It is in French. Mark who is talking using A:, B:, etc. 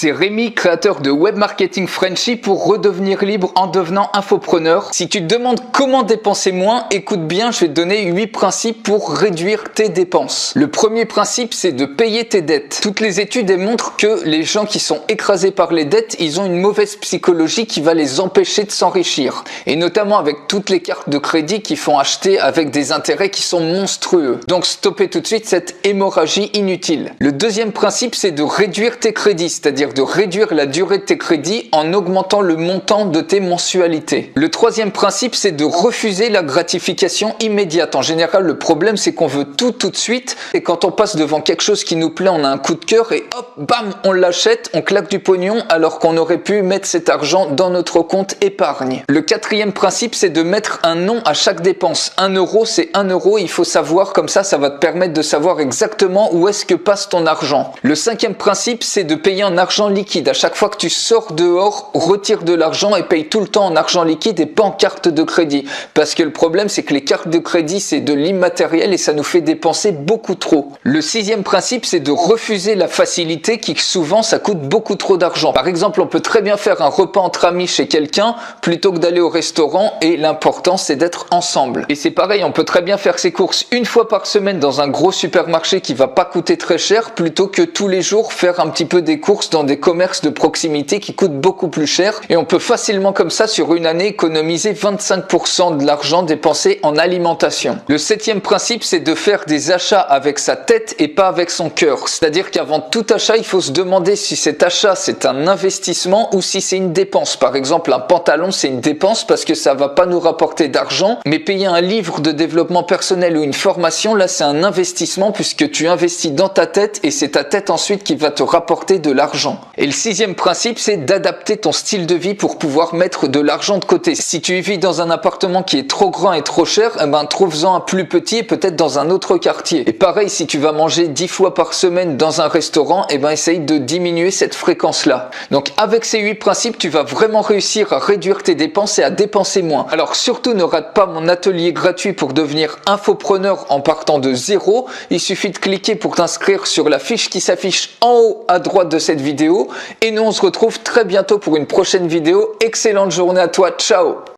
A: c'est Rémi, créateur de Web Marketing Frenchy pour redevenir libre en devenant infopreneur. Si tu te demandes comment dépenser moins, écoute bien, je vais te donner 8 principes pour réduire tes dépenses. Le premier principe, c'est de payer tes dettes. Toutes les études montrent que les gens qui sont écrasés par les dettes, ils ont une mauvaise psychologie qui va les empêcher de s'enrichir. Et notamment avec toutes les cartes de crédit qui font acheter avec des intérêts qui sont monstrueux. Donc stoppez tout de suite cette hémorragie inutile. Le deuxième principe, c'est de réduire tes crédits, c'est-à-dire de réduire la durée de tes crédits en augmentant le montant de tes mensualités. Le troisième principe, c'est de refuser la gratification immédiate. En général, le problème, c'est qu'on veut tout de suite, et quand on passe devant quelque chose qui nous plaît, on a un coup de cœur et hop, bam, on l'achète, on claque du pognon alors qu'on aurait pu mettre cet argent dans notre compte épargne. Le quatrième principe, c'est de mettre un nom à chaque dépense. 1 euro, c'est 1 euro, il faut savoir, comme ça va te permettre de savoir exactement où est-ce que passe ton argent. Le cinquième principe, c'est de payer en argent liquide. À chaque fois que tu sors dehors, retire de l'argent et paye tout le temps en argent liquide et pas en carte de crédit. Parce que le problème, c'est que les cartes de crédit, c'est de l'immatériel et ça nous fait dépenser beaucoup trop. Le sixième principe, c'est de refuser la facilité qui souvent, ça coûte beaucoup trop d'argent. Par exemple, on peut très bien faire un repas entre amis chez quelqu'un plutôt que d'aller au restaurant et l'important, c'est d'être ensemble. Et c'est pareil, on peut très bien faire ses courses une fois par semaine dans un gros supermarché qui va pas coûter très cher plutôt que tous les jours faire un petit peu des courses dans des commerces de proximité qui coûtent beaucoup plus cher. Et on peut facilement comme ça sur une année économiser 25% de l'argent dépensé en alimentation. Le septième principe, c'est de faire des achats avec sa tête et pas avec son cœur. C'est-à-dire qu'avant tout achat, il faut se demander si cet achat c'est un investissement ou si c'est une dépense. Par exemple, un pantalon c'est une dépense parce que ça va pas nous rapporter d'argent, mais payer un livre de développement personnel ou une formation, là c'est un investissement puisque tu investis dans ta tête et c'est ta tête ensuite qui va te rapporter de l'argent. Et le sixième principe, c'est d'adapter ton style de vie pour pouvoir mettre de l'argent de côté. Si tu vis dans un appartement qui est trop grand et trop cher, eh ben trouve-en un plus petit et peut-être dans un autre quartier. Et pareil, si tu vas manger 10 fois par semaine dans un restaurant, eh ben essaye de diminuer cette fréquence-là. Donc avec ces 8 principes, tu vas vraiment réussir à réduire tes dépenses et à dépenser moins. Alors surtout ne rate pas mon atelier gratuit pour devenir infopreneur en partant de zéro. Il suffit de cliquer pour t'inscrire sur la fiche qui s'affiche en haut à droite de cette vidéo. Et nous on se retrouve très bientôt pour une prochaine vidéo. Excellente journée à toi, ciao!